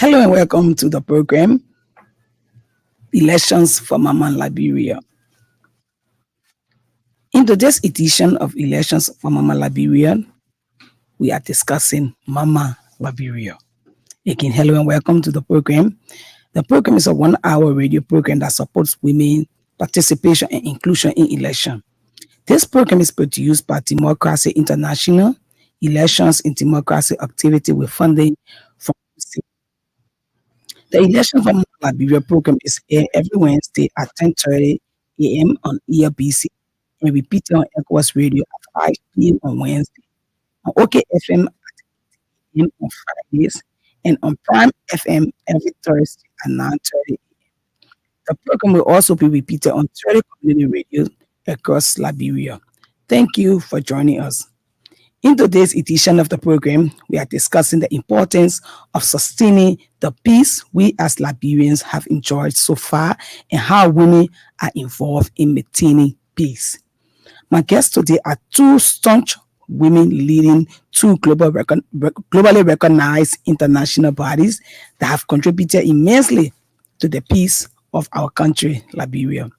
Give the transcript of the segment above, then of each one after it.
Hello and welcome to the program Elections for Mama Liberia. In today's edition of Elections for Mama Liberia, we are discussing Mama Liberia. Again, hello and welcome to the program. The program is a 1-hour radio program that supports women participation and inclusion in election. This program is produced by Democracy International, Elections in Democracy Activity with funding from the Election for Mama Liberia program is aired every Wednesday at 10:30 a.m. on ELBC and repeated on ECOWAS Radio at 5 p.m. on Wednesday, on OKFM at 8 p.m. on Fridays, and on Prime FM every Thursday at 9:30 a.m. The program will also be repeated on 30 community radios across Liberia. Thank you for joining us. In today's edition of the program, we are discussing the importance of sustaining the peace we as Liberians have enjoyed so far and how women are involved in maintaining peace. My guests today are two staunch women leading two globally recognized international bodies that have contributed immensely to the peace of our country, Liberia.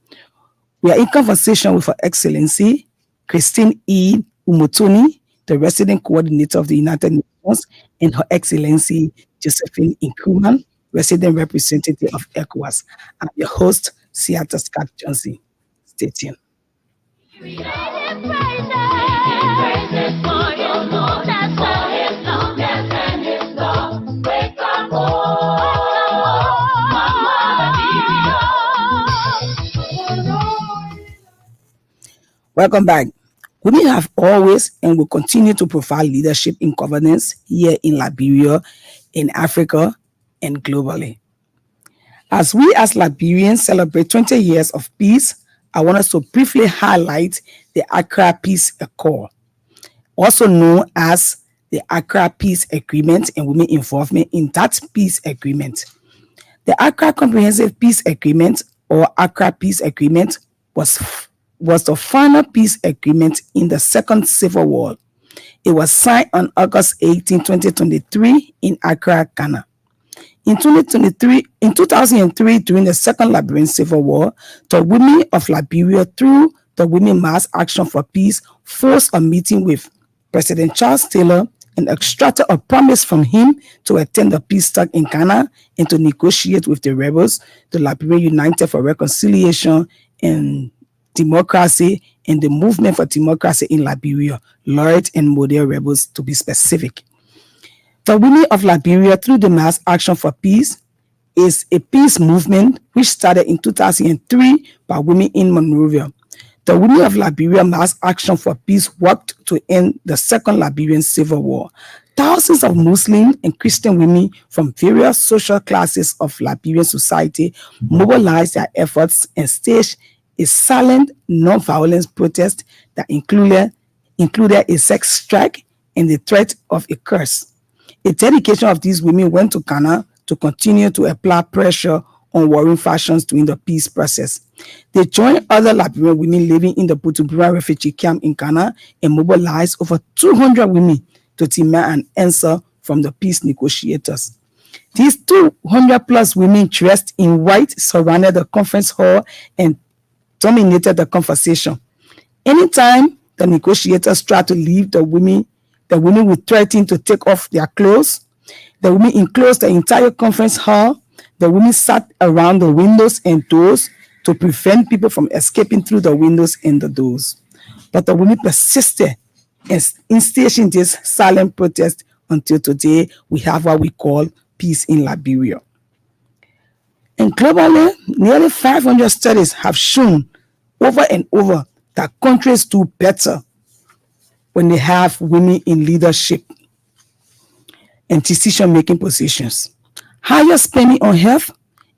We are in conversation with Her Excellency Christine E. Umotoni, the resident coordinator of the United Nations, and Her Excellency Josephine Nkrumah, resident representative of ECOWAS. I'm your host, Seattle Scott Johnson. Stay tuned. Welcome back. Women have always and will continue to provide leadership in governance here in Liberia, in Africa, and globally. As we as Liberians celebrate 20 years of peace, I want us to briefly highlight the Accra Peace Accord, also known as the Accra Peace Agreement, and women involvement in that peace agreement. The Accra Comprehensive Peace Agreement, or Accra Peace Agreement, was the final peace agreement in the Second Civil War. It was signed on August 18, 2023 in Accra, Ghana. In 2003, during the Second Liberian Civil War, the women of Liberia, through the Women Mass Action for Peace, forced a meeting with President Charles Taylor and extracted a promise from him to attend the peace talk in Ghana and to negotiate with the rebels, the Liberia United for Reconciliation and Democracy, and the Movement for Democracy in Liberia, Lord and Model Rebels to be specific. The Women of Liberia, through the Mass Action for Peace, is a peace movement which started in 2003 by women in Monrovia. The Women of Liberia Mass Action for Peace worked to end the Second Liberian Civil War. Thousands of Muslim and Christian women from various social classes of Liberian society mobilized their efforts and staged a silent, non-violence protest that included a sex strike and the threat of a curse. A delegation of these women went to Ghana to continue to apply pressure on warring factions during the peace process. They joined other Liberian women living in the Butumbura refugee camp in Ghana and mobilized over 200 women to demand an answer from the peace negotiators. These 200 plus women dressed in white surrounded the conference hall and dominated the conversation. Anytime the negotiators tried to leave, the women would threaten to take off their clothes. The women enclosed the entire conference hall. The women sat around the windows and doors to prevent people from escaping through the windows and the doors. But the women persisted in staging this silent protest until today we have what we call peace in Liberia. And globally, nearly 500 studies have shown over and over that countries do better when they have women in leadership and decision-making positions. Higher spending on health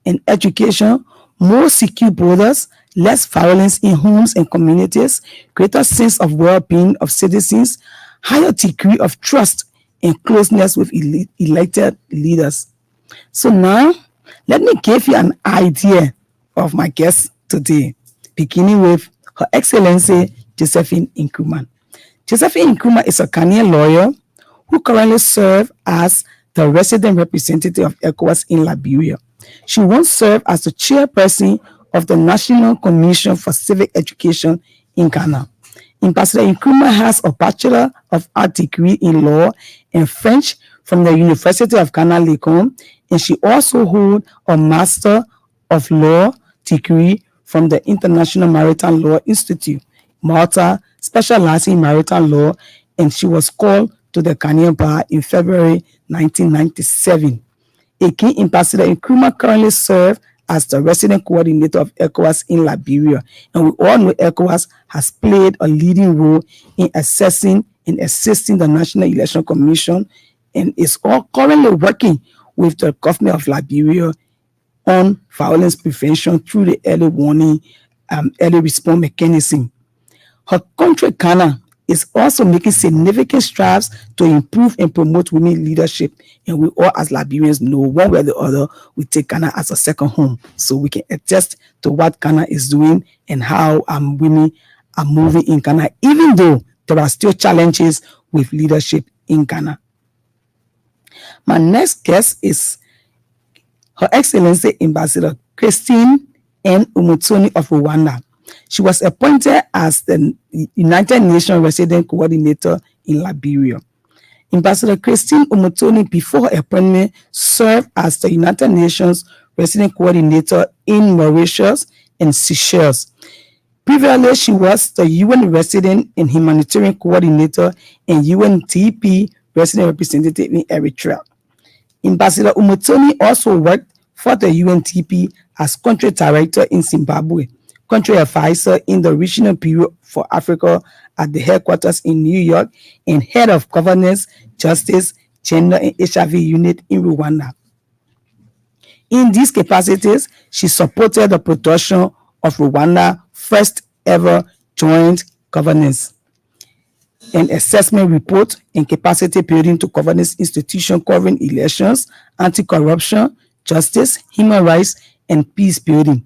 and education, more secure borders, less violence in homes and communities, greater sense of well-being of citizens, higher degree of trust and closeness with elected leaders. So now, let me give you an idea of my guests today, beginning with Her Excellency Josephine Nkrumah. Josephine Nkrumah is a Ghanaian lawyer who currently serves as the resident representative of ECOWAS in Liberia. She once served as the chairperson of the National Commission for Civic Education in Ghana. Ambassador Nkrumah has a Bachelor of Arts degree in law and French from the University of Ghana, Legon, and she also holds a Master of Law degree from the International Maritime Law Institute, Malta, specializing in maritime law, and she was called to the Ghanaian bar in February 1997. Again, Ambassador Nkrumah currently serves as the resident coordinator of ECOWAS in Liberia, and we all know ECOWAS has played a leading role in assessing and assisting the National Election Commission, and is all currently working with the government of Liberia on violence prevention through the early warning, early response mechanism. Her country, Ghana, is also making significant strides to improve and promote women leadership. And we all, as Liberians, know one way or the other, we take Ghana as a second home. So we can attest to what Ghana is doing and how women are moving in Ghana, even though there are still challenges with leadership in Ghana. My next guest is Her Excellency Ambassador Christine N. Umutoni of Rwanda. She was appointed as the United Nations Resident Coordinator in Liberia. Ambassador Christine Umutoni, before her appointment, served as the United Nations Resident Coordinator in Mauritius and Seychelles. Previously, she was the UN Resident and Humanitarian Coordinator and UNDP Resident Representative in Eritrea. Ambassador Umutoni also worked for the UNDP as Country Director in Zimbabwe, Country Advisor in the Regional Bureau for Africa at the headquarters in New York, and Head of Governance, Justice, Gender and HIV Unit in Rwanda. In these capacities, she supported the production of Rwanda's first ever joint governance and assessment report and capacity building to governance institutions covering elections, anti-corruption, justice, human rights, and peace building.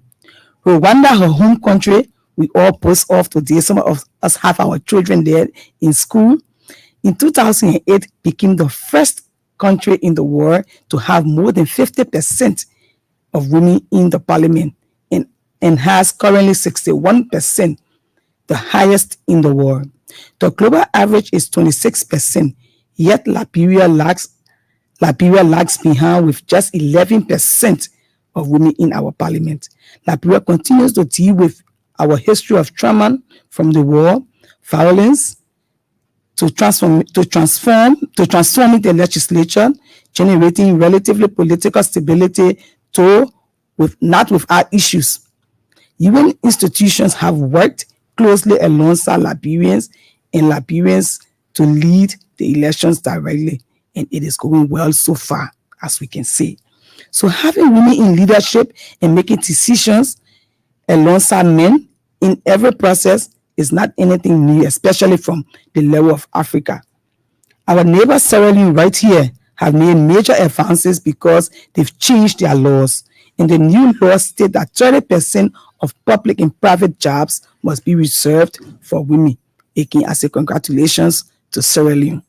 Rwanda, her home country, we all post off today. Some of us have our children there in school. In 2008, became the first country in the world to have more than 50% of women in the parliament, and has currently 61%, the highest in the world. The global average is 26%, yet Liberia lags behind with just 11% of women in our parliament. Liberia continues to deal with our history of trauma from the war, violence, to transforming the legislature, generating relatively political stability, not without issues. UN institutions have worked closely alongside Liberians to lead the elections directly, and it is going well so far, as we can see. So having women in leadership and making decisions alongside men in every process is not anything new, especially from the level of Africa. Our neighbors Sierra Leone right here have made major advances because they've changed their laws. And the new laws state that 30% of public and private jobs must be reserved for women. Again, I say congratulations to Sierra Leone.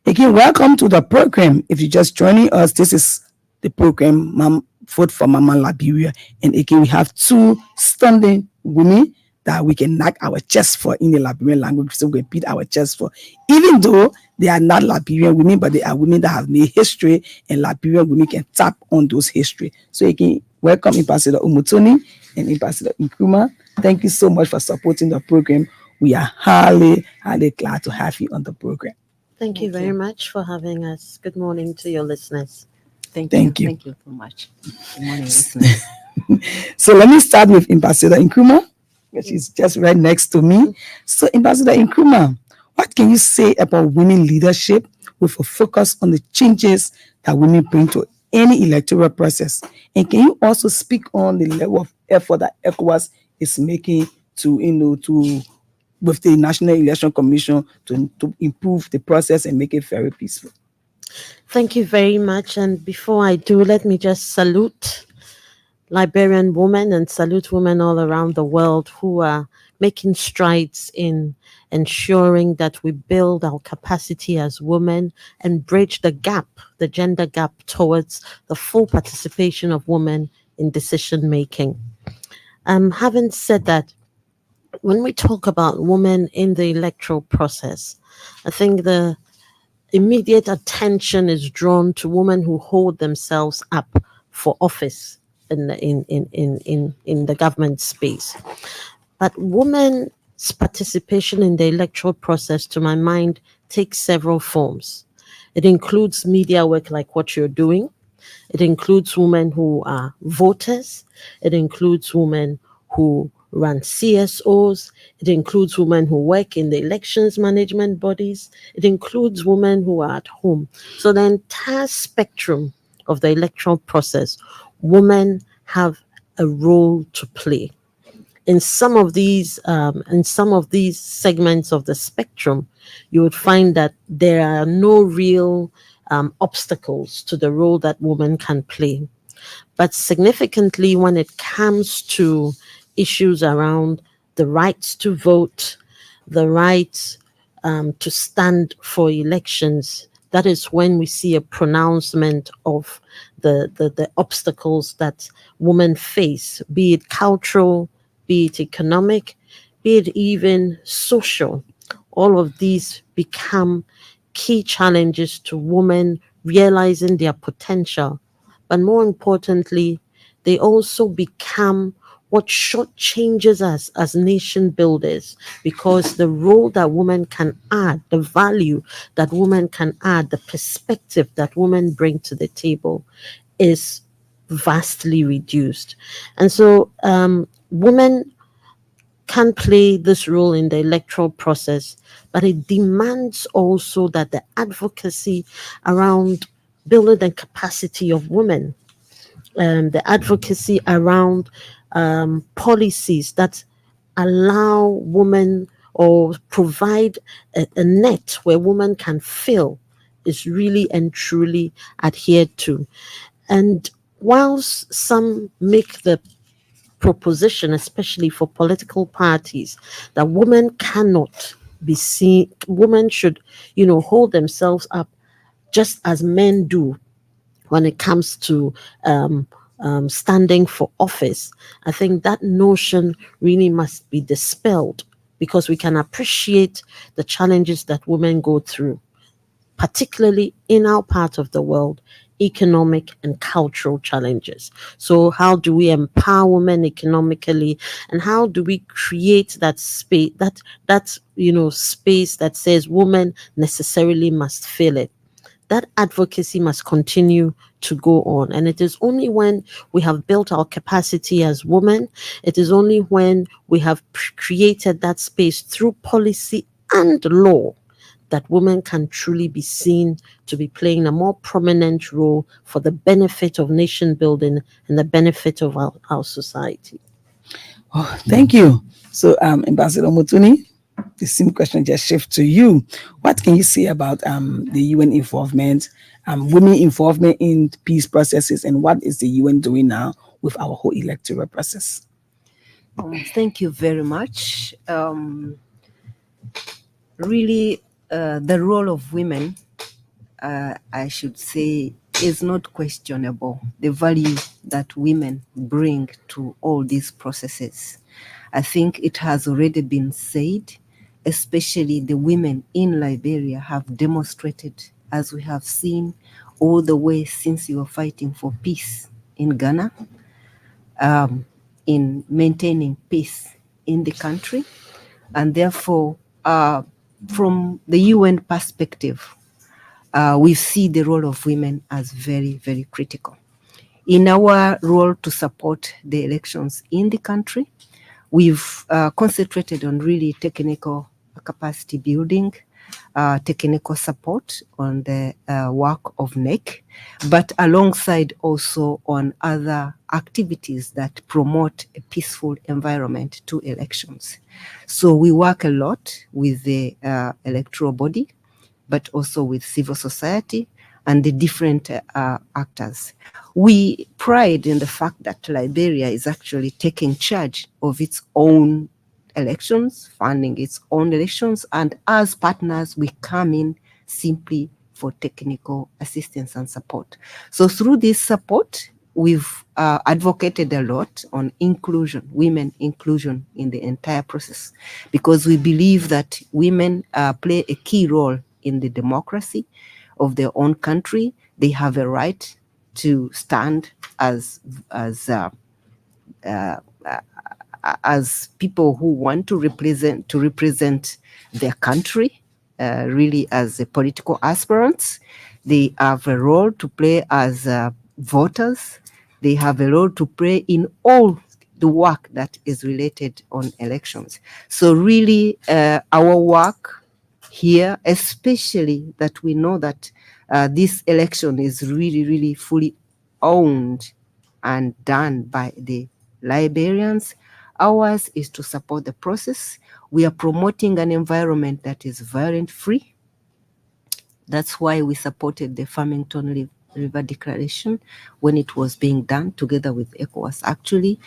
Again, welcome to the program. If you're just joining us, this is the program, Vote for Mama Liberia. And again, we have two stunning women that we can knock our chest for in the Liberian language, so we can beat our chest for. Even though they are not Liberian women, but they are women that have made history, and Liberian women can tap on those history. So again, welcome Ambassador Umutoni and Ambassador Nkrumah. Thank you so much for supporting the program. We are highly, highly glad to have you on the program. Thank you very much for having us. Good morning to your listeners. Thank you. Thank you so much. Good morning, listeners. So let me start with Ambassador Nkrumah, which is just right next to me. So Ambassador Nkrumah, what can you say about women leadership with a focus on the changes that women bring to any electoral process? And can you also speak on the level of effort that ECOWAS is making with the National Election Commission to improve the process and make it very peaceful? Thank you very much. And before I do, let me just salute Liberian women and salute women all around the world who are making strides in ensuring that we build our capacity as women and bridge the gap, the gender gap, towards the full participation of women in decision making. Having said that, when we talk about women in the electoral process, I think the immediate attention is drawn to women who hold themselves up for office in the government space. But women's participation in the electoral process, to my mind, takes several forms. It includes media work like what you're doing. It includes women who are voters. It includes women who run CSOs. It includes women who work in the elections management bodies. It includes women who are at home. So the entire spectrum of the electoral process, women have a role to play. In some of these segments of the spectrum, you would find that there are no real obstacles to the role that women can play. But significantly, when it comes to issues around the rights to vote, the right to stand for elections, that is when we see a pronouncement of the obstacles that women face, be it cultural, be it economic, be it even social. All of these become key challenges to women realizing their potential. But more importantly, they also become what shortchanges us as nation builders, because the role that women can add, the value that women can add, the perspective that women bring to the table is vastly reduced. And so women can play this role in the electoral process, but it demands also that the advocacy around building the capacity of women, the advocacy around policies that allow women or provide a net where women can fill is really and truly adhered to. And whilst some make the proposition, especially for political parties, that women cannot be seen, women should, hold themselves up just as men do when it comes to standing for office. I think that notion really must be dispelled, because we can appreciate the challenges that women go through, particularly in our part of the world, economic and cultural challenges. So how do we empower women economically, and how do we create that space, space that says women necessarily must fill it? That advocacy must continue to go on. And it is only when we have built our capacity as women, it is only when we have created that space through policy and law, that women can truly be seen to be playing a more prominent role for the benefit of nation building and the benefit of our society. Oh, thank you. So, Ambassador Mutuni, the same question just shift to you. What can you say about the UN involvement, women involvement in peace processes, and what is the UN doing now with our whole electoral process? Thank you very much. Really, the role of women, I should say, is not questionable. The value that women bring to all these processes, I think it has already been said. Especially the women in Liberia have demonstrated, as we have seen, all the way since you were fighting for peace in Ghana, in maintaining peace in the country. And therefore, from the UN perspective, we see the role of women as very, very critical. In our role to support the elections in the country, we've concentrated on really technical capacity building, technical support on the work of NEC, but alongside also on other activities that promote a peaceful environment to elections. So we work a lot with the electoral body, but also with civil society and the different actors. We pride in the fact that Liberia is actually taking charge of its own elections, funding its own elections, and as partners, we come in simply for technical assistance and support. So through this support, we've advocated a lot on inclusion, women inclusion in the entire process, because we believe that women play a key role in the democracy of their own country. They have a right to stand as people who want to represent their country, really as political aspirants. They have a role to play as voters. They have a role to play in all the work that is related on elections. So really, our work here, especially that we know that this election is really, really fully owned and done by the Liberians. Ours is to support the process. We are promoting an environment that is violent-free. That's why we supported the Farmington River Declaration when it was being done together with ECOWAS. Actually,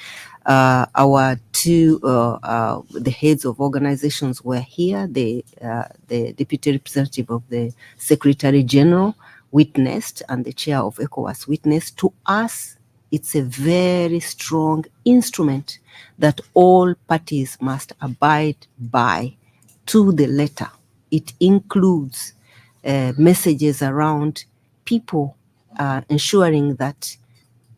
our two, the heads of organizations were here. The deputy representative of the Secretary General witnessed, and the chair of ECOWAS witnessed. To us, it's a very strong instrument that all parties must abide by to the letter. It includes messages around people ensuring that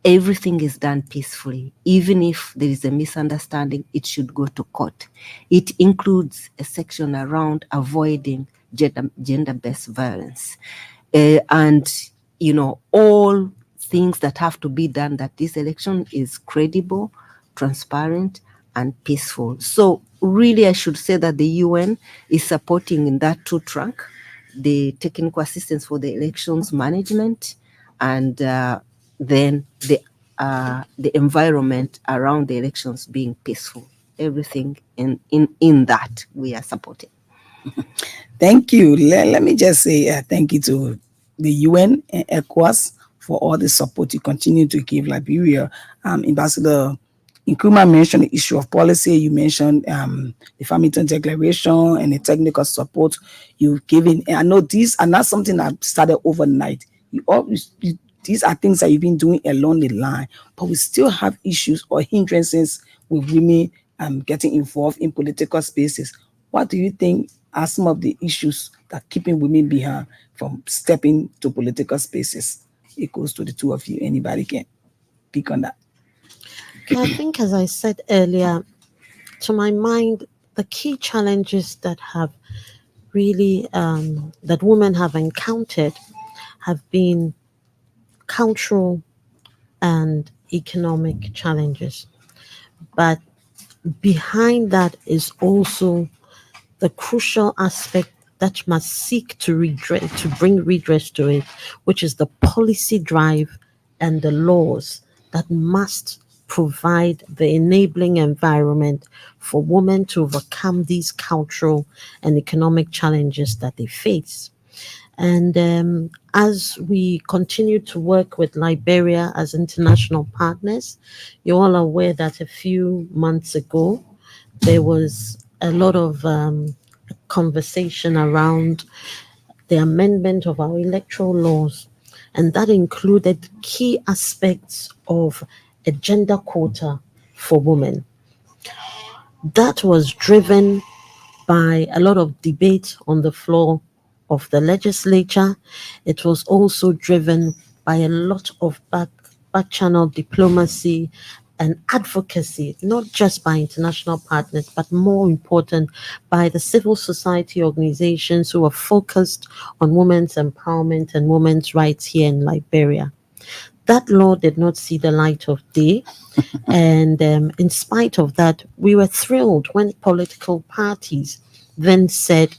everything is done peacefully. Even if there is a misunderstanding, it should go to court. It includes a section around avoiding gender-based violence. And, all things that have to be done, that this election is credible, transparent, and peaceful. So really, I should say that the UN is supporting in that two track, the technical assistance for the elections management, and then the environment around the elections being peaceful. Everything in that we are supporting. Thank you. Let me just say thank you to the UN and ECOWAS for all the support you continue to give Liberia. Ambassador Nkrumah mentioned the issue of policy. You mentioned the Farmington Declaration and the technical support you've given. And I know these are not something that started overnight. These are things that you've been doing along the line, but we still have issues or hindrances with women getting involved in political spaces. What do you think are some of the issues that are keeping women behind from stepping to political spaces? It goes to the two of you. Anybody can pick on that. I think, as I said earlier, to my mind, the key challenges that have really that women have encountered have been cultural and economic challenges. But behind that is also the crucial aspect that must seek to bring redress to it, which is the policy drive and the laws that must provide the enabling environment for women to overcome these cultural and economic challenges that they face. And as we continue to work with Liberia as international partners, you're all aware that a few months ago, there was a lot of conversation around the amendment of our electoral laws, and that included key aspects of a gender quota for women. That was driven by a lot of debate on the floor of the legislature. It was also driven by a lot of back channel diplomacy and advocacy, not just by international partners, but more important, by the civil society organizations who are focused on women's empowerment and women's rights here in Liberia. That law did not see the light of day. And in spite of that, we were thrilled when political parties then said,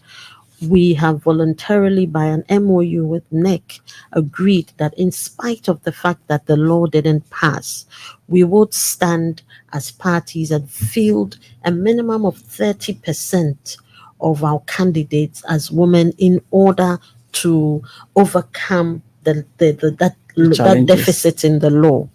we have voluntarily, by an MOU with NEC, agreed that in spite of the fact that the law didn't pass, we would stand as parties and field a minimum of 30% of our candidates as women in order to overcome that Challenges. deficit in the law.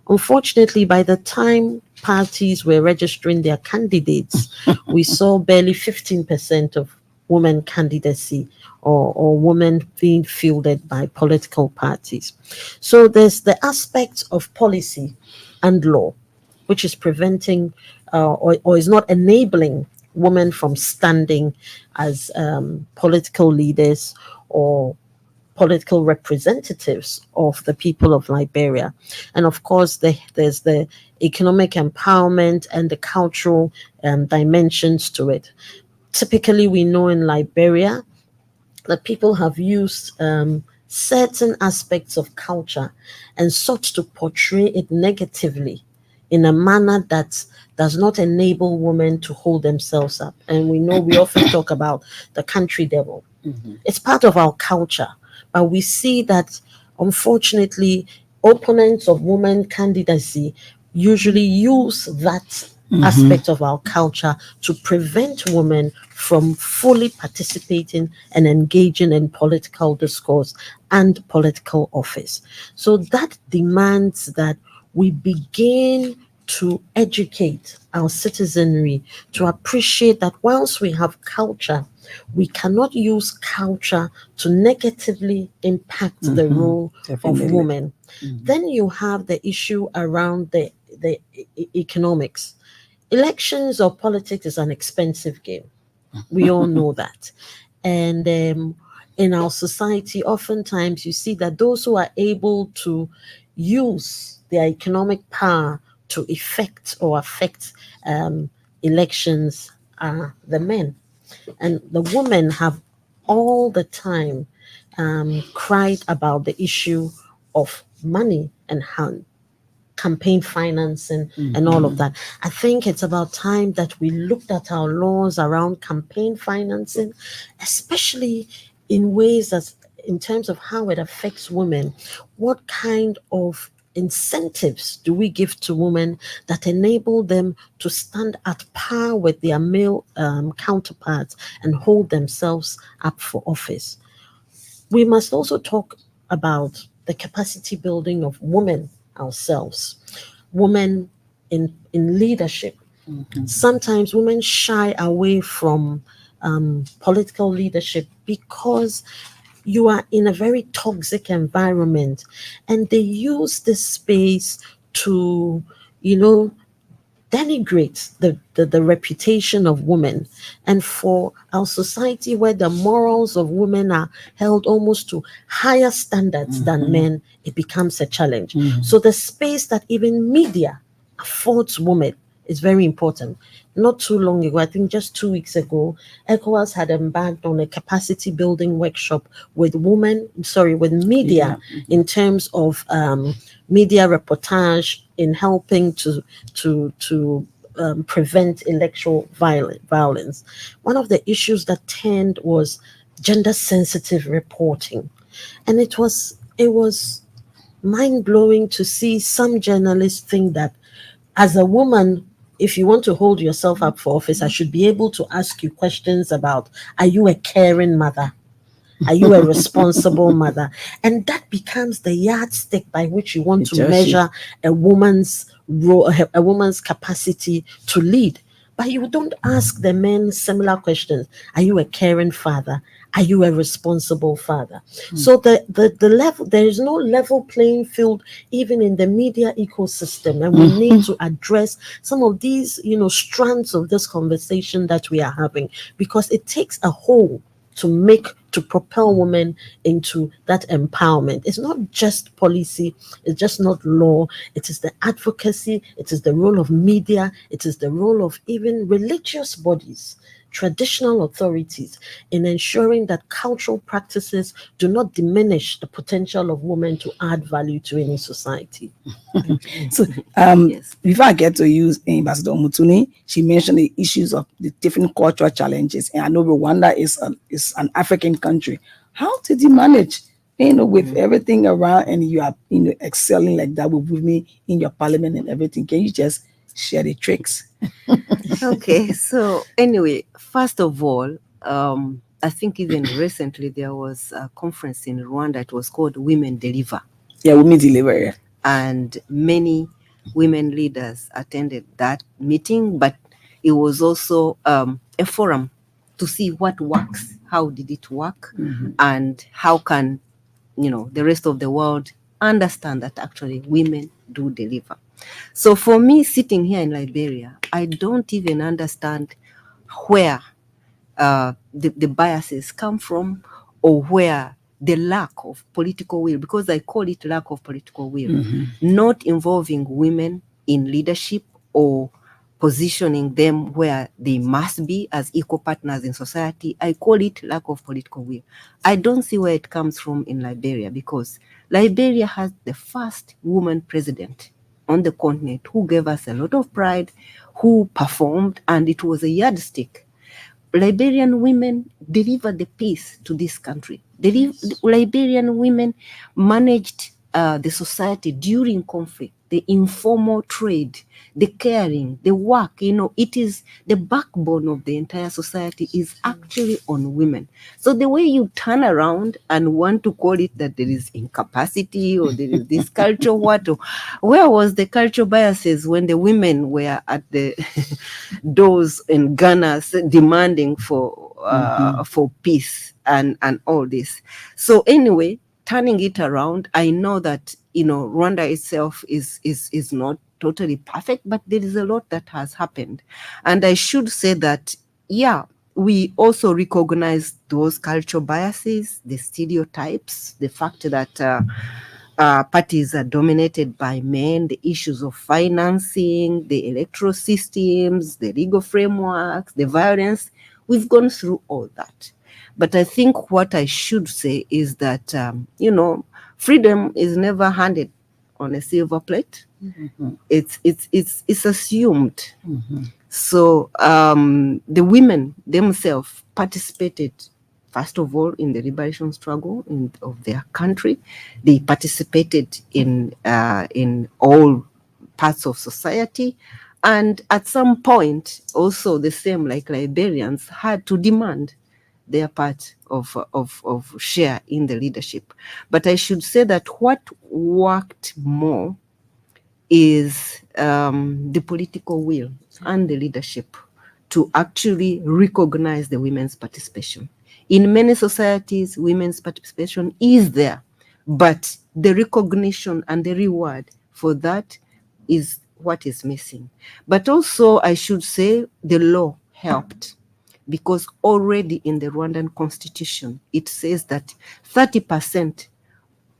Unfortunately, by the time parties were registering their candidates, we saw barely 15% of women candidacy or women being fielded by political parties. So there's the aspect of policy and law, which is preventing or is not enabling women from standing as political leaders or political representatives of the people of Liberia. And of course, there's the economic empowerment and the cultural dimensions to it. Typically, we know in Liberia that people have used certain aspects of culture and sought to portray it negatively in a manner that does not enable women to hold themselves up. And we know we often talk about the country devil. It's part of our culture, but we see that unfortunately, opponents of women candidacy usually use that aspect of our culture to prevent women from fully participating and engaging in political discourse and political office. So that demands that we begin to educate our citizenry to appreciate that whilst we have culture, we cannot use culture to negatively impact the role Definitely. of women. Then you have the issue around the economics. Elections or politics is an expensive game. We all know that. And in our society, oftentimes you see that those who are able to use their economic power to effect or affect elections are the men. And the women have all the time cried about the issue of money and how campaign financing and all of that. I think it's about time that we looked at our laws around campaign financing, especially in ways that, in terms of how it affects women. What kind of incentives do we give to women that enable them to stand at par with their male counterparts and hold themselves up for office? We must also talk about the capacity building of women ourselves, women in leadership. Sometimes women shy away from political leadership because you are in a very toxic environment, and they use this space to, you know, denigrates the reputation of women. And for our society where the morals of women are held almost to higher standards than men, it becomes a challenge. So the space that even media affords women is very important. Not too long ago, I think just 2 weeks ago, ECOWAS had embarked on a capacity building workshop with with media, in terms of media reportage in helping to prevent electoral violence. One of the issues that turned was gender sensitive reporting, and it was mind blowing to see some journalists think that as a woman, if you want to hold yourself up for office, I should be able to ask you questions about, are you a caring mother? Are you a responsible mother? And that becomes the yardstick by which you want to measure a woman's role, a woman's capacity to lead. But you don't ask the men similar questions. Are you a caring father? Are you a responsible father? So the level, there is no level playing field even in the media ecosystem, and we need to address some of these, strands of this conversation that we are having, because it takes a whole to propel women into that empowerment. It's not just policy, it's just not law, it is the advocacy, it is the role of media, it is the role of even religious bodies, traditional authorities, in ensuring that cultural practices do not diminish the potential of women to add value to any society. So, before I get to use Ambassador Mutuni, she mentioned the issues of the different cultural challenges, and I know Rwanda is an African country. How did you manage, with everything around, and you are, excelling like that with women in your parliament and everything? Can you just share the tricks? Okay, so anyway, first of all, I think even recently there was a conference in Rwanda. It was called Women Deliver. Yeah, Women Deliver. Yeah. And many women leaders attended that meeting, but it was also a forum to see what works, how did it work, and how can the rest of the world understand that actually women do deliver. So for me, sitting here in Liberia, I don't even understand where the biases come from, or where the lack of political will, because I call it lack of political will, not involving women in leadership or positioning them where they must be as equal partners in society. I call it lack of political will. I don't see where it comes from in Liberia, because Liberia has the first woman president on the continent who gave us a lot of pride, who performed, and it was a yardstick. Liberian women delivered the peace to this country. Liberian women managed the society during conflict, the informal trade, the caring, the work. It is the backbone of the entire society is actually on women. So the way you turn around and want to call it that there is incapacity or there is this culture, where was the cultural biases when the women were at the doors in Ghana demanding for peace and all this? So anyway, turning it around, I know that Rwanda itself is not totally perfect, but there is a lot that has happened. And I should say that, yeah, we also recognize those cultural biases, the stereotypes, the fact that parties are dominated by men, the issues of financing, the electoral systems, the legal frameworks, the violence. We've gone through all that. But I think what I should say is that, freedom is never handed on a silver plate. It's assumed. So the women themselves participated, first of all, in the liberation struggle of their country. They participated in all parts of society. And at some point, also the same like Liberians had to demand their part of share in the leadership. But I should say that what worked more is the political will and the leadership to actually recognize the women's participation. In many societies, women's participation is there, but the recognition and the reward for that is what is missing. But also, I should say, the law helped, because already in the Rwandan constitution, it says that 30%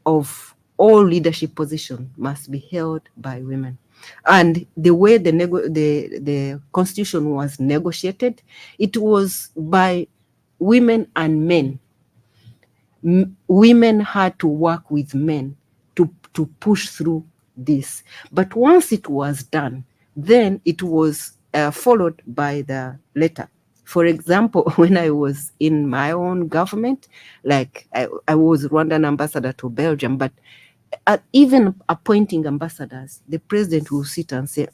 of all leadership positions must be held by women. And the way the constitution was negotiated, it was by women and men. Women had to work with men to push through this. But once it was done, then it was followed by the letter. For example, when I was in my own government, like I was Rwandan ambassador to Belgium, but even appointing ambassadors, the president will sit and say,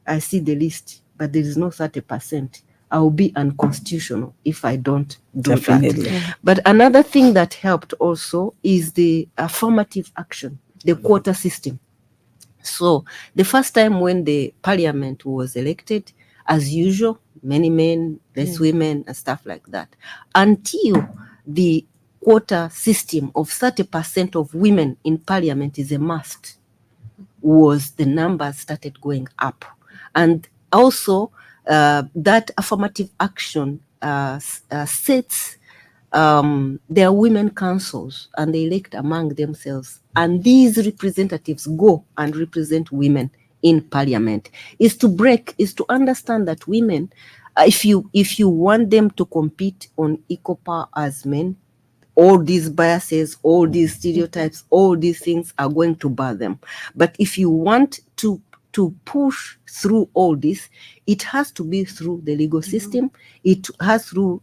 I see the list, but there is no 30%. I will be unconstitutional if I don't do that. But another thing that helped also is the affirmative action, the quota system. So the first time when the parliament was elected, as usual, many men, less women, and stuff like that, until the quota system of 30% of women in parliament is a must, was the numbers started going up. And also that affirmative action sets their women councils, and they elect among themselves. And these representatives go and represent women in parliament. Is to understand that women, if you want them to compete on equal power as men, all these biases, all these stereotypes, all these things are going to bar them. But if you want to push through all this, it has to be through the legal system. It has to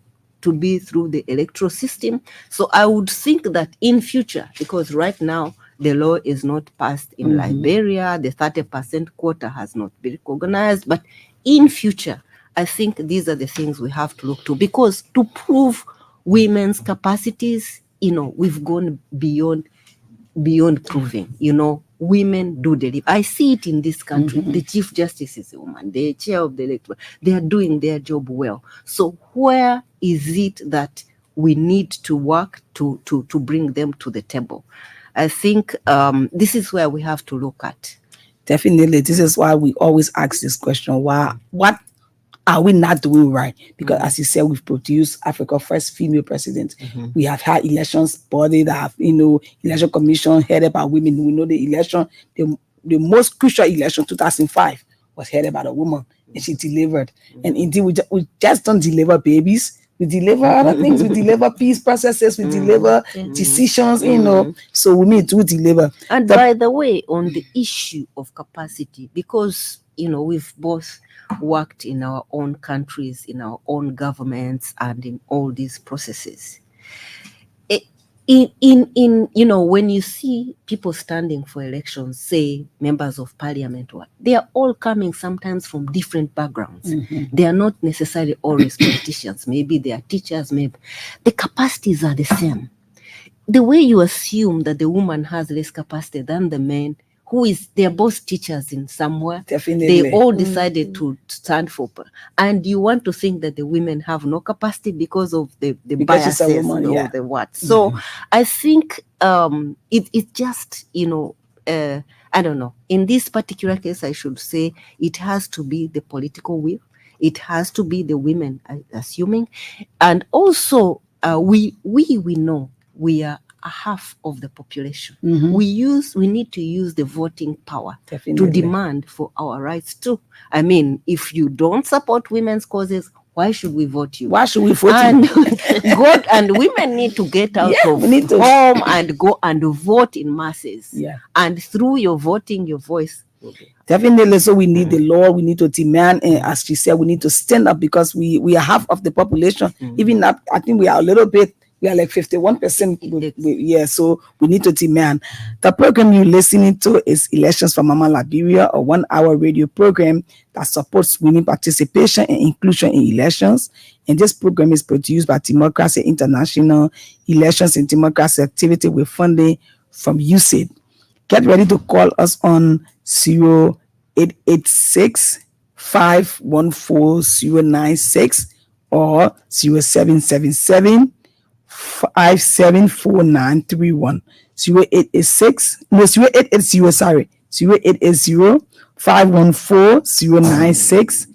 be through the electoral system. So I would think that in future, because right now the law is not passed in Liberia, the 30% quota has not been recognized, but in future, I think these are the things we have to look to, because to prove women's capacities, we've gone beyond beyond proving. Women do deliver. I see it in this country. The Chief Justice is a woman. The chair of the electorate. They are doing their job well. So where is it that we need to work to bring them to the table? I think this is where we have to look at. Definitely. This is why we always ask this question. What are we not doing right? Because as you said, we've produced Africa's first female president. We have had elections body that have, election commission headed by women. We know the election, the most crucial election, 2005, was headed by a woman, and she delivered. And indeed, we just don't deliver babies. We deliver other things. We deliver peace processes. We deliver decisions, So women do deliver. And by the way, on the issue of capacity, because, we've both worked in our own countries, in our own governments, and in all these processes. When you see people standing for elections, say members of parliament, they are all coming sometimes from different backgrounds. They are not necessarily always politicians. Maybe they are teachers. Maybe the capacities are the same. The way you assume that the woman has less capacity than the men, they are both teachers in somewhere. Definitely. They all decided to stand for, and you want to think that the women have no capacity because of the biases or the what. So I think it's just, I don't know. In this particular case, I should say it has to be the political will. It has to be the women assuming, and also we know we are half of the population. We need to use the voting power to demand for our rights too. I mean, if you don't support women's causes, why should we vote you? Why should we vote and and women need to get out of home and go and vote in masses. And through your voting, your voice will be. Definitely. So we need the law. We need to demand, and as she said, we need to stand up because we are half of the population. Even I think we are a little bit. We are like 51%. So we need to demand. The program you're listening to is Elections for Mama Liberia, a 1-hour radio program that supports women participation and inclusion in elections. And this program is produced by Democracy International, Elections and Democracy Activity with funding from USAID. Get ready to call us on 0886 514 096 or 0777 574931 0880 514 096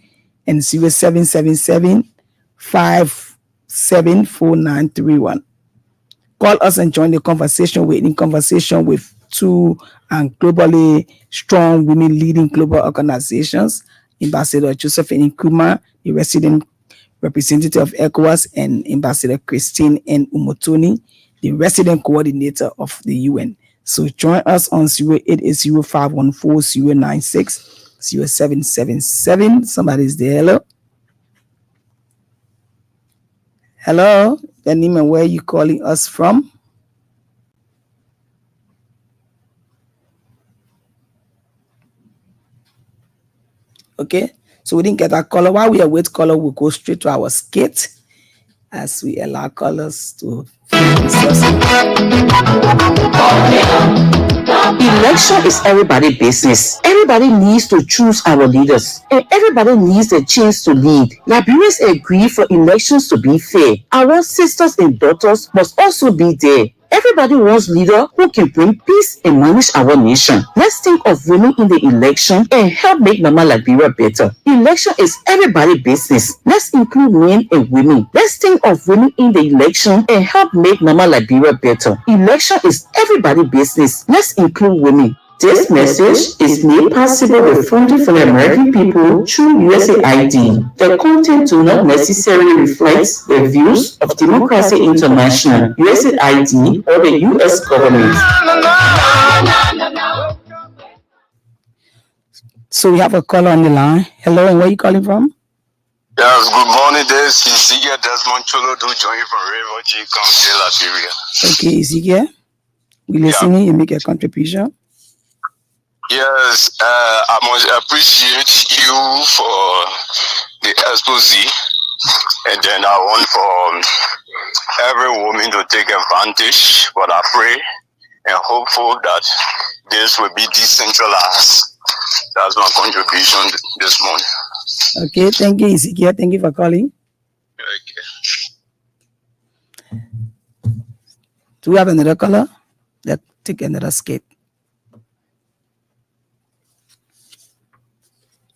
and 0777 574931. Call us and join the conversation. We're in conversation with two globally strong women leading global organizations, Ambassador Josephine Nkrumah, the resident representative of ECOWAS, and Ambassador Christine N. Umotoni, the resident coordinator of the UN. So join us on 0880 514 096 0777. Somebody's there. Hello. Hello. Your name and where are you calling us from? Okay. So we didn't get our caller. While we are waiting caller, we'll go straight to our skit as we allow callers to Election is everybody's business. Everybody needs to choose our leaders, and everybody needs a chance to lead. Liberians agree for elections to be fair. Our sisters and daughters must also be there. Everybody wants leaders who can bring peace and manage our nation. Let's think of women in the election and help make Mama Liberia better. Election is everybody's business. Let's include men and women. Let's think of women in the election and help make Mama Liberia better. Election is everybody's business. Let's include women. This message is made possible with funding from the American people through USAID. The content do not necessarily reflect the views of Democracy International, USAID, or the US government. So we have a caller on the line. Hello, and where are you calling from? Yes, good morning. This is Ezekiel Desmond Cholo, do join you from River G County, Liberia. Okay, Ezekiel, we listening. You make a contribution. Yes, I must appreciate you for the expose, and then I want for every woman to take advantage. But I pray and hopeful that this will be decentralized. That's my contribution this morning. Okay, thank you, Ezekiel. Thank you for calling. Okay. Do we have another caller? Let's take another skip.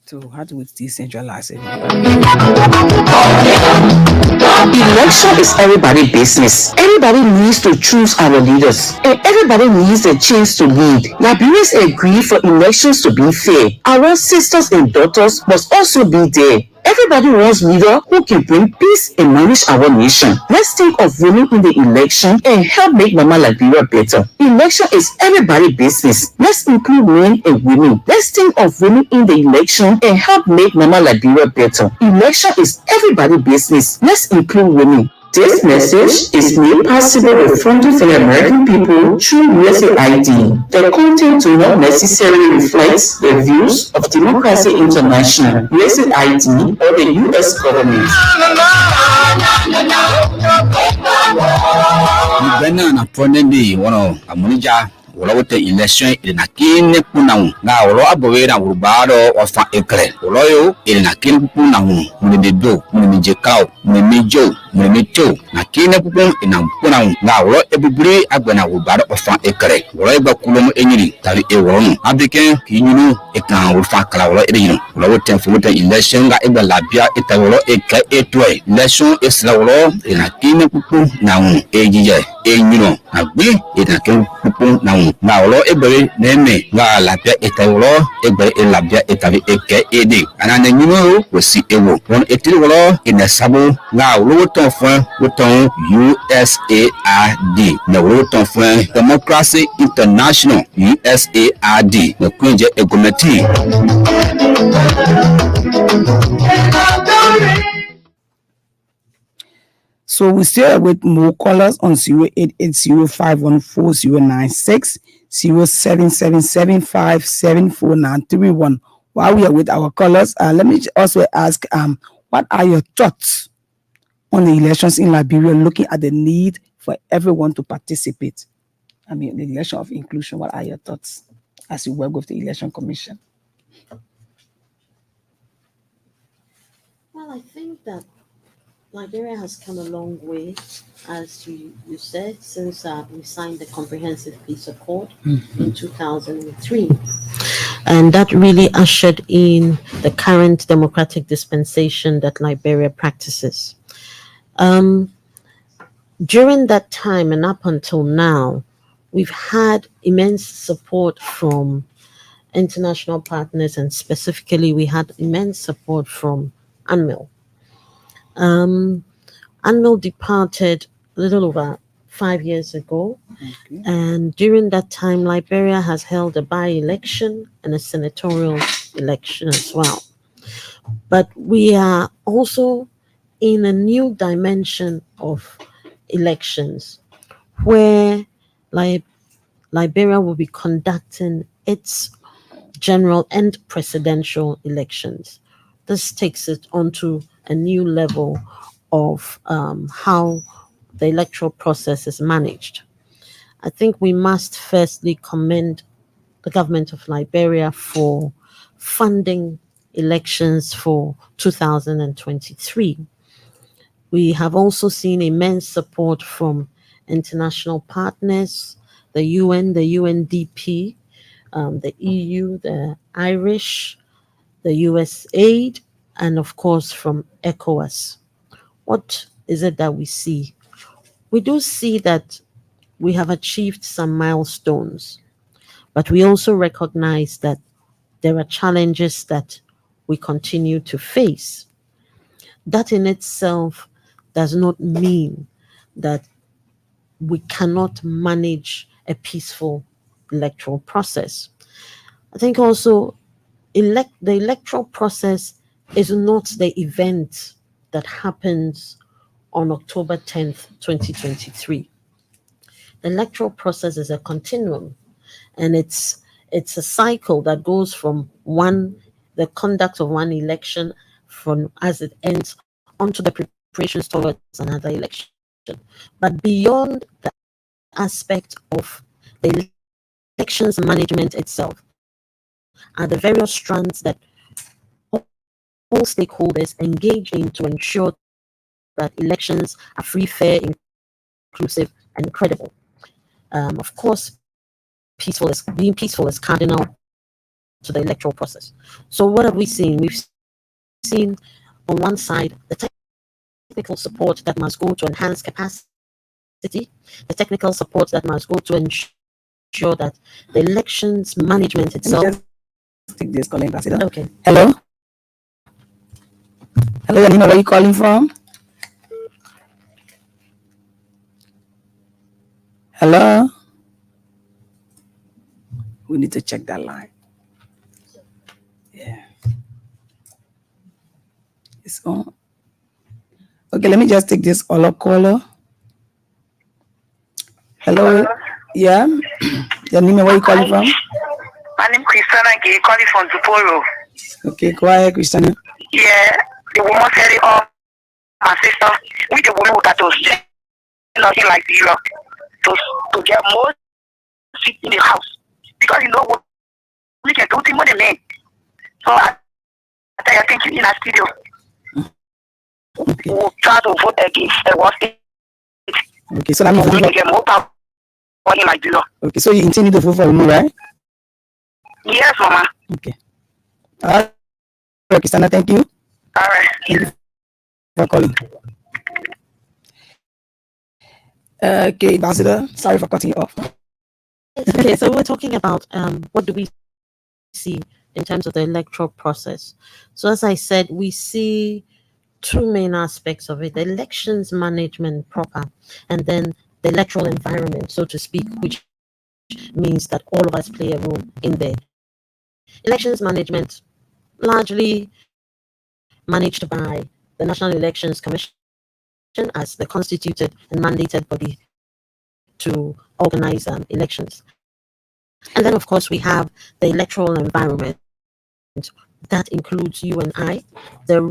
So how do we decentralize it? Election is everybody's business. Everybody needs to choose our leaders, and everybody needs a chance to lead. Liberians agree for elections to be fair. Our sisters and daughters must also be there. Everybody wants leader who can bring peace and manage our nation. Let's think of women in the election and help make Mama Liberia better. Election is everybody's business. Let's include men and women. Let's think of women in the election and help make Mama Liberia better. Election is everybody's business. Let's include women. This message is made possible with funding for the American people through USAID. The content do not necessarily reflect the views of Democracy International, USAID, or the US government. Bena ponende wono amunija wolo wote election na kine kuna nga wolo abowera urubaro ofa ekre wolo yo na kine kuna munde do munde kao munde jo munde to na kine kuna kuna nga wolo ebibri agbana urubaro ofa ekre wolo ba kulomo enyiri tari e wolo abike kinyunu ekan urfa kala wolo enyiri wolo wote futa election nga eba labia eta wolo eka etwe election esla wolo na kine kuna ejije enyiro agbe eta kine kuna na wolo ebere neme nga lapia etawolo ebere elabia etavi eke ede anana nyuno wosi ewo won etiri wolo inesabo nga wolo tonfo woton USAID na wolo tonfo Democracy International USAID na kunje egometi. So we still with more callers on 0880514096, 0777574931. While we are with our callers, let me also ask, what are your thoughts on the elections in Liberia, looking at the need for everyone to participate? I mean, the election of inclusion, what are your thoughts as you work with the Election Commission? Well, I think that Liberia has come a long way, as you said, since we signed the Comprehensive Peace Accord in 2003. And that really ushered in the current democratic dispensation that Liberia practices. During that time and up until now, we've had immense support from international partners, and specifically we had immense support from UNMIL. UNMIL departed a little over 5 years ago, and during that time, Liberia has held a by-election and a senatorial election as well. But we are also in a new dimension of elections, where Liberia will be conducting its general and presidential elections. This takes it onto a new level of how the electoral process is managed. I think we must firstly commend the government of Liberia for funding elections for 2023. We have also seen immense support from international partners, the UN, the UNDP, the EU, the Irish, the USAID, and of course from ECOWAS. What is it that we see? We do see that we have achieved some milestones, but we also recognize that there are challenges that we continue to face. That in itself does not mean that we cannot manage a peaceful electoral process. I think also the electoral process is not the event that happens on October 10th, 2023. The electoral process is a continuum, and it's a cycle that goes from the conduct of one election from as it ends onto the preparations towards another election. But beyond the aspect of the elections management itself are the various strands that all stakeholders engage in to ensure that elections are free, fair, inclusive, and credible. Of course, being peaceful is cardinal to the electoral process. So what have we seen? We've seen on one side the technical support that must go to enhance capacity, the technical support that must go to ensure that the elections management itself. Just take this calling, Ambassador. Okay. Hello? Hello, Yanina, where are you calling from? Hello? We need to check that line. Yeah. It's on. Okay, let me just take this other caller. Hello? Yeah? Yanina, where are you calling from? My name is Christiana Gay, calling from Tuporo. Okay, go ahead, Christiana. Yeah, the woman said it all. My sister, we the woman that was nothing like zero to get more seat in the house. Because you know what we can do things more than men. So I think in a studio. Okay. We'll try to vote against the worst thing. Okay, so that means We can get more power like zero. okay, so you intend to vote for me, right? Yes, Mama. Okay. All right, Christiana, thank you. All right. Thank you for calling. Okay, Ambassador, sorry for cutting you off. Okay, so we're talking about what do we see in terms of the electoral process. So as I said, we see two main aspects of it: the elections management proper, and then the electoral environment, so to speak, which means that all of us play a role in there. Elections management, largely managed by the National Elections Commission as the constituted and mandated body to organize elections. And then, of course, we have the electoral environment. That includes you and I, the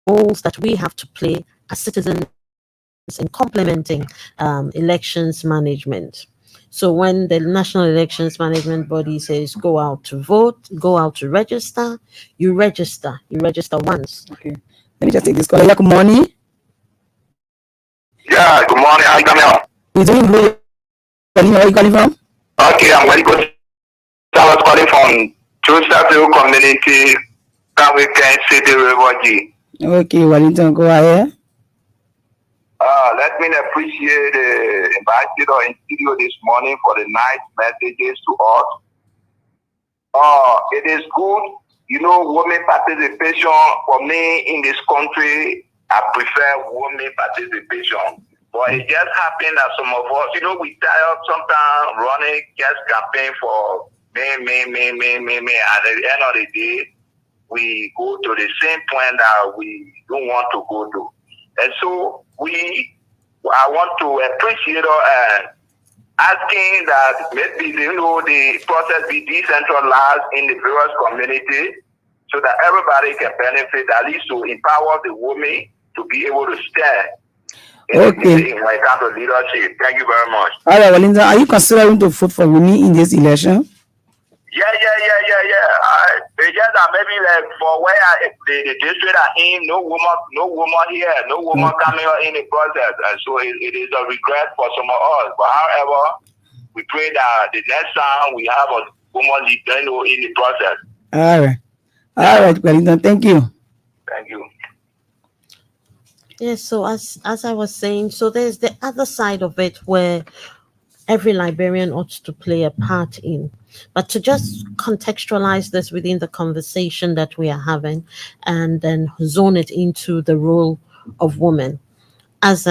roles that we have to play as citizens in complementing elections management. So when the National Elections Management Body says go out to vote, go out to register, you register once. Okay. Let me just take this call. Yeah, good morning. Yeah, good morning. How you coming on? We're doing good. Yanina, where are you calling from? Okay, I'm very good. I was calling from Joseph Community, African City River G. Okay, Wellington, go ahead. Let me appreciate the ambassador in studio this morning for the nice messages to us. It is good, you know, women participation. For me in this country, I prefer women participation. But it just happened that some of us, you know, we tired sometimes running just campaign for me. At the end of the day, we go to the same point that we don't want to go to. And so I want to appreciate asking that maybe the process be decentralized in the various communities so that everybody can benefit, at least to empower the women to be able to stand Okay. when it comes to leadership. Thank you very much. All right, Wellington, are you considering to vote for me in this election? Yeah. It's just that maybe like for where the district are in, no woman here, no woman coming out in the process, and so it is a regret for some of us. But however, we pray that the next time we have a woman leader in the process. All right, Wellington, thank you. Thank you. Yes, so as I was saying, so there's the other side of it where every Liberian ought to play a part in. But to just contextualize this within the conversation that we are having and then zone it into the role of women. As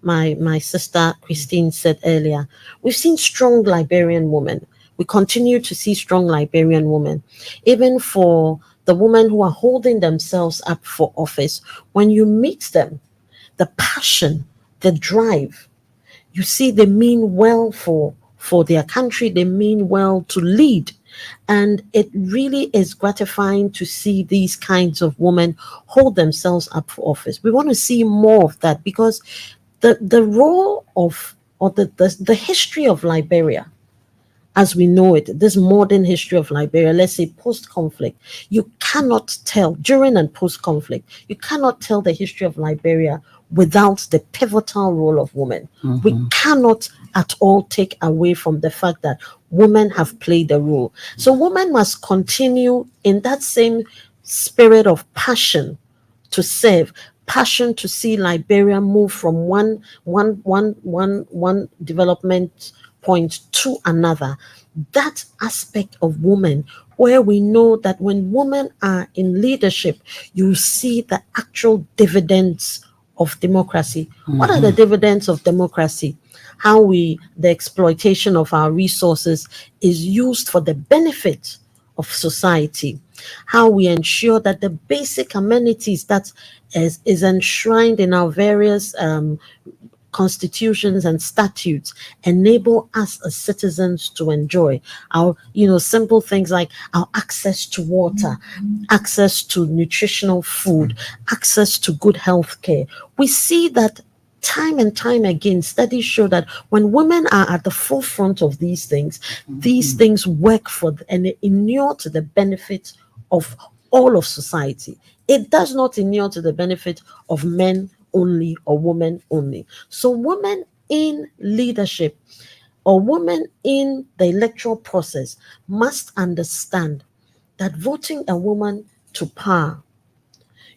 my sister Christine said earlier, we've seen strong Liberian women. We continue to see strong Liberian women. Even for the women who are holding themselves up for office, when you meet them, the passion, the drive, you see they mean well for their country, they mean well to lead. And it really is gratifying to see these kinds of women hold themselves up for office. We want to see more of that because the role of, or the history of Liberia as we know it, this modern history of Liberia, let's say post-conflict, you cannot tell, during and post-conflict, you cannot tell the history of Liberia without the pivotal role of women. We cannot at all take away from the fact that women have played a role. So women must continue in that same spirit of passion to serve, passion to see Liberia move from one development point to another. That aspect of women, where we know that when women are in leadership, you see the actual dividends of democracy. What are the dividends of democracy? How the exploitation of our resources is used for the benefit of society. How we ensure that the basic amenities that is enshrined in our various constitutions and statutes enable us as citizens to enjoy our, simple things like our access to water, access to nutritional food, access to good health care. We see that time and time again, studies show that when women are at the forefront of these things work and they inure to the benefit of all of society. It does not inure to the benefit of men only or women only. So women in leadership or women in the electoral process must understand that voting a woman to power,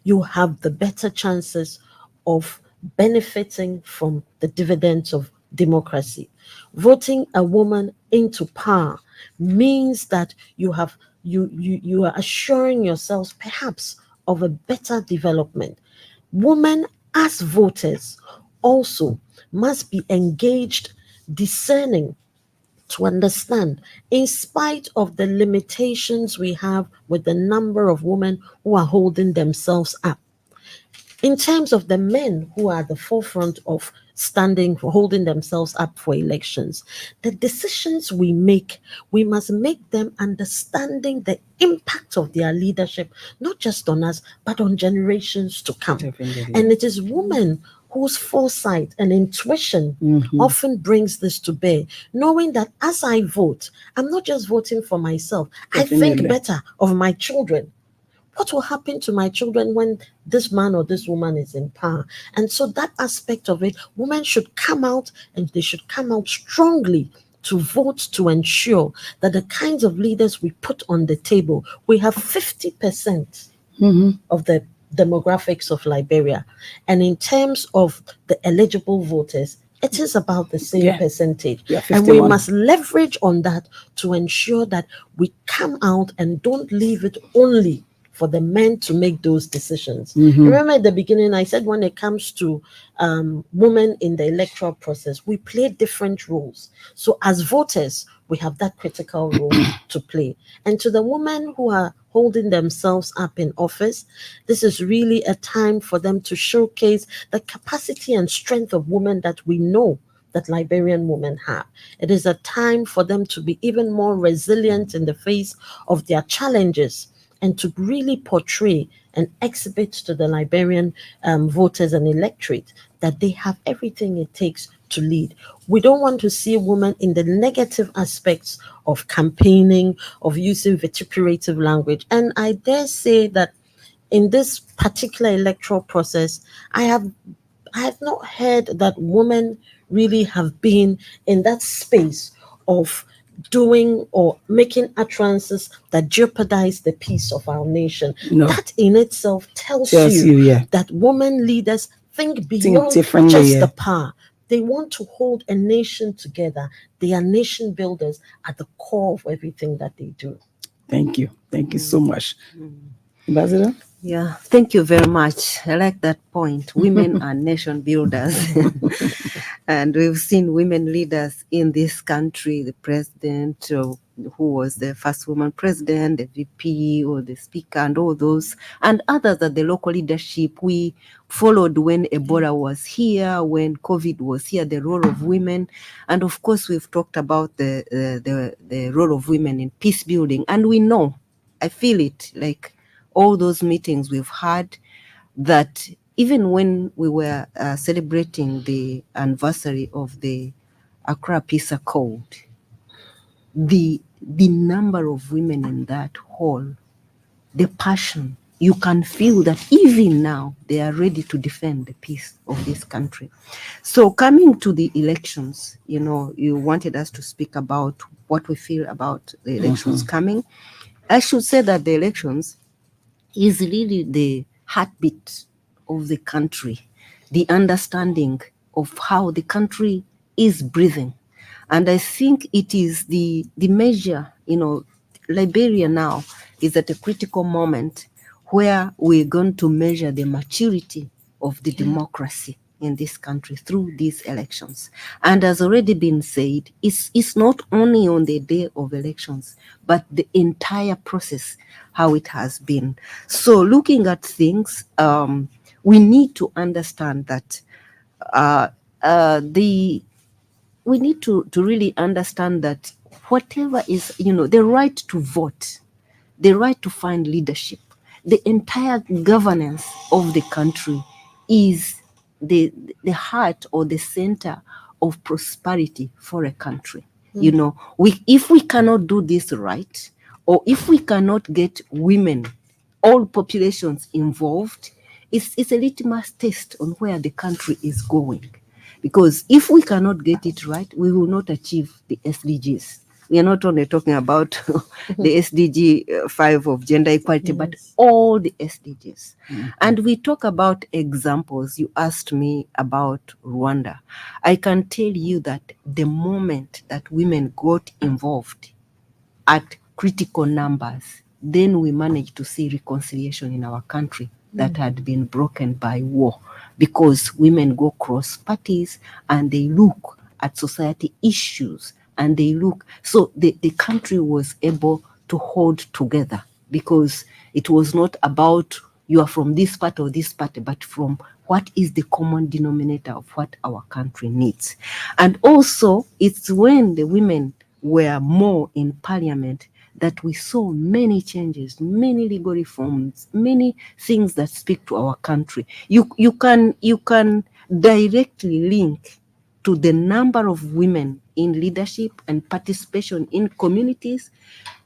you have the better chances of benefiting from the dividends of democracy. Voting a woman into power means that you are assuring yourselves perhaps of a better development. Women as voters also must be engaged, discerning, to understand, in spite of the limitations we have with the number of women who are holding themselves up, in terms of the men who are at the forefront of standing for holding themselves up for elections, the decisions we make, we must make them understanding the impact of their leadership, not just on us, but on generations to come. Definitely. And it is women whose foresight and intuition often brings this to bear, knowing that as I vote, I'm not just voting for myself. I think Definitely. better of my children. What will happen to my children when this man or this woman is in power? And so that aspect of it, women should come out, and they should come out strongly to vote to ensure that the kinds of leaders we put on the table, we have 50% of the demographics of Liberia. And in terms of the eligible voters, it is about the same Yeah. percentage. Yeah, And we 51. must leverage on that to ensure that we come out and don't leave it only for the men to make those decisions. Remember at the beginning, I said when it comes to women in the electoral process, we play different roles. So as voters, we have that critical role to play. And to the women who are holding themselves up in office, this is really a time for them to showcase the capacity and strength of women that we know that Liberian women have. It is a time for them to be even more resilient in the face of their challenges and to really portray and exhibit to the Liberian voters and electorate that they have everything it takes to lead. We don't want to see women in the negative aspects of campaigning, of using vituperative language. And I dare say that in this particular electoral process, I have not heard that women really have been in that space of doing or making utterances that jeopardize the peace of our nation. No. That in itself tells Tells you, yeah. that women leaders think beyond differently, just yeah. the power. They want to hold a nation together. They are nation builders at the core of everything that they do. Thank you. Thank you so much. Ambassador? Yeah, thank you very much. I like that point. Women are nation builders. And we've seen women leaders in this country, the president, who was the first woman president, the VP or the speaker, and all those, and others at the local leadership. We followed when Ebola was here, when COVID was here, the role of women. And of course, we've talked about the role of women in peace building. And we know, I feel it, like all those meetings we've had, that even when we were celebrating the anniversary of the Accra Peace Accord, the number of women in that hall, the passion, you can feel that even now they are ready to defend the peace of this country. So coming to the elections, you wanted us to speak about what we feel about the elections coming. I should say that the elections is really the heartbeat of the country, the understanding of how the country is breathing. And I think it is the measure, Liberia now is at a critical moment where we're going to measure the maturity of the democracy in this country through these elections. And as already been said, it's not only on the day of elections, but the entire process, how it has been. So looking at things, we need to understand that we need to really understand that whatever is, the right to vote, the right to find leadership, the entire governance of the country is the heart or the center of prosperity for a country. If we cannot do this right, or if we cannot get women, all populations involved, it's a litmus test on where the country is going. Because if we cannot get it right, we will not achieve the SDGs. We are not only talking about the SDG 5 of gender equality, but all the SDGs. And we talk about examples. You asked me about Rwanda. I can tell you that the moment that women got involved at critical numbers, then we managed to see reconciliation in our country that had been broken by war, because women go cross parties and they look at society issues and they look. So the country was able to hold together, because it was not about you are from this part or this party, but from what is the common denominator of what our country needs. And also, it's when the women were more in parliament that we saw many changes, many legal reforms, many things that speak to our country. You can directly link to the number of women in leadership and participation in communities,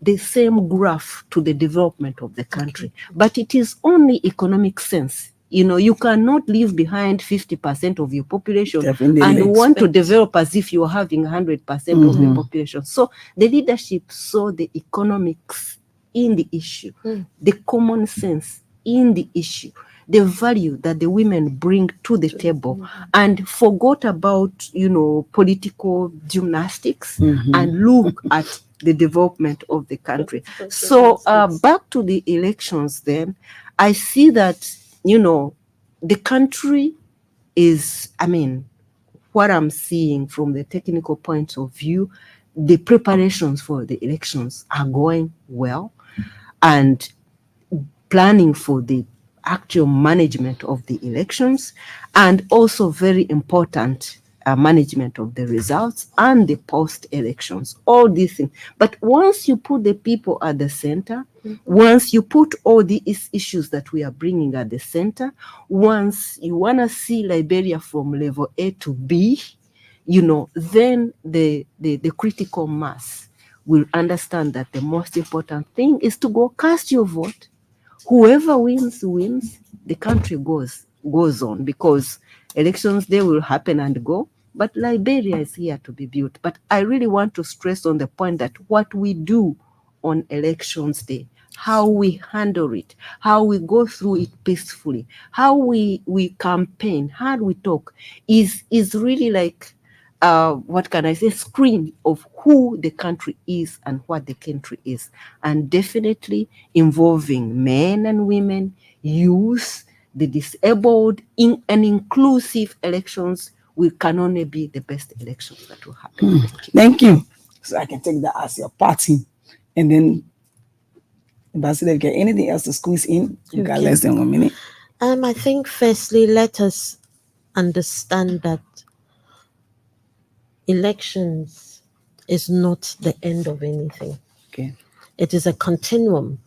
the same graph to the development of the country. But it is only economic sense. You cannot leave behind 50% of your population and want to develop as if you're having 100% of the population. So the leadership saw the economics in the issue, the common sense in the issue, the value that the women bring to the table, and forgot about, political gymnastics and look at the development of the country. So back to the elections then, I see that, the country is, what I'm seeing from the technical point of view, the preparations for the elections are going well, and planning for the actual management of the elections, and also very important management of the results and the post-elections, all these things. But once you put the people at the center, once you put all these issues that we are bringing at the center, once you want to see Liberia from level A to B, then the critical mass will understand that the most important thing is to go cast your vote. Whoever wins, the country goes on, because elections, they will happen and go, but Liberia is here to be built. But I really want to stress on the point that what we do on elections day, how we handle it, how we go through it peacefully, how we campaign, how we talk, is really like, what can I say, screen of who the country is and what the country is. And definitely involving men and women, youth, the disabled, in an inclusive elections can only be the best elections that will happen. Thank you. So I can take that as your party. And then, Ambassador, get anything else to squeeze in? You got less than 1 minute. I think firstly, let us understand that elections is not the end of anything. Okay. It is a continuum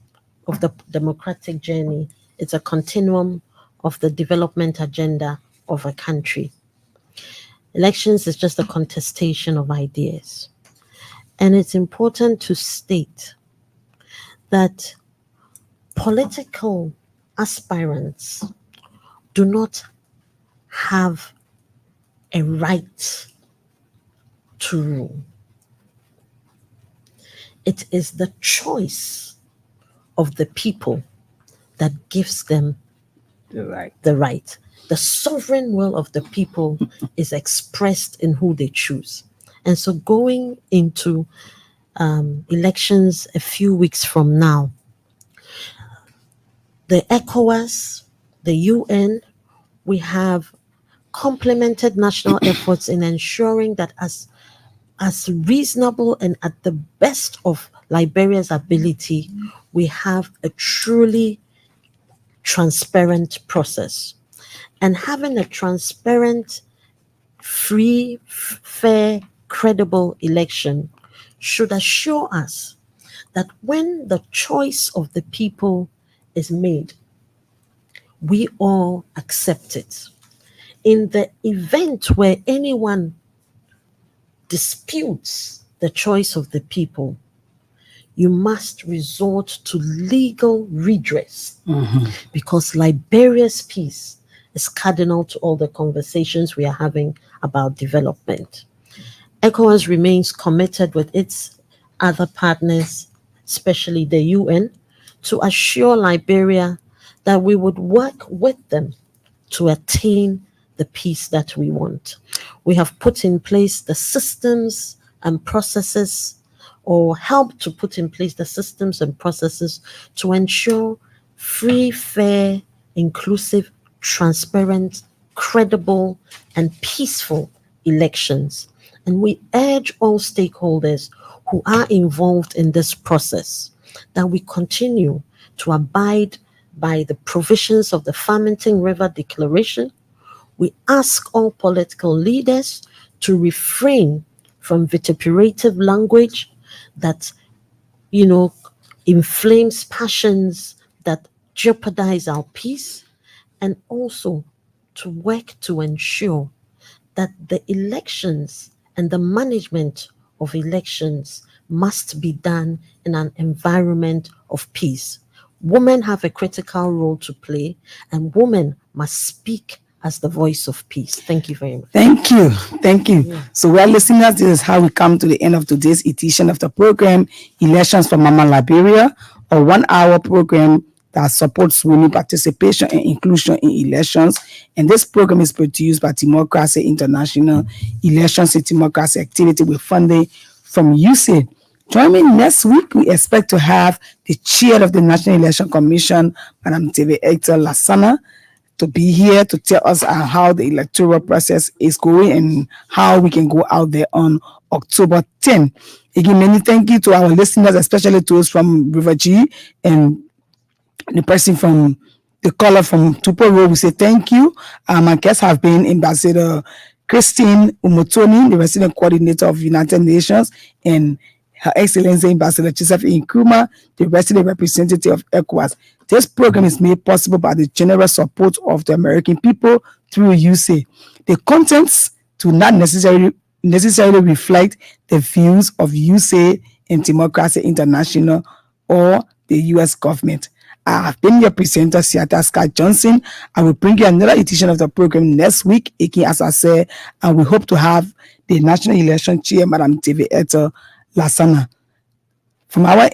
of the democratic journey. It's a continuum of the development agenda of a country. Elections is just a contestation of ideas. And it's important to state that political aspirants do not have a right to rule. It is the choice of the people that gives them the right. The sovereign will of the people is expressed in who they choose. And so going into elections a few weeks from now, the ECOWAS, the UN, we have complemented national efforts in ensuring that as reasonable and at the best of Liberia's ability, we have a truly transparent process. And having a transparent, free, fair, credible election should assure us that when the choice of the people is made, we all accept it. In the event where anyone disputes the choice of the people, you must resort to legal redress, because Liberia's peace is cardinal to all the conversations we are having about development. ECOWAS remains committed with its other partners, especially the UN, to assure Liberia that we would work with them to attain the peace that we want. We have put in place the systems and processes, or help to put in place the systems and processes to ensure free, fair, inclusive, transparent, credible, and peaceful elections. And we urge all stakeholders who are involved in this process that we continue to abide by the provisions of the Farmington River Declaration. We ask all political leaders to refrain from vituperative language that, inflames passions, that jeopardize our peace, and also to work to ensure that the elections and the management of elections must be done in an environment of peace. Women have a critical role to play, and women must speak as the voice of peace. Thank you very much. Thank you. Yeah. So, well, listeners, this is how we come to the end of today's edition of the program, Elections for Mama Liberia, a 1-hour program that supports women participation and inclusion in elections. And this program is produced by Democracy International Elections and Democracy Activity with funding from USAID. Join me next week. We expect to have the chair of the National Election Commission, Madam Hector Lasana, to be here to tell us how the electoral process is going and how we can go out there on October 10. Again, many thank you to our listeners, especially those from River G and the person from the caller from Tupelo. We say thank you. My guests have been Ambassador Christine Umotoni, the resident coordinator of United Nations, and Her Excellency Ambassador Joseph Nkrumah, the resident representative of ECOWAS. This program is made possible by the generous support of the American people through USAID. The contents do not necessarily reflect the views of USAID and Democracy International or the US government. I have been your presenter, Siata Scott Johnson. I will bring you another edition of the program next week, again, as I said, and we hope to have the National Election Chair, Madam Hector Lasana. From our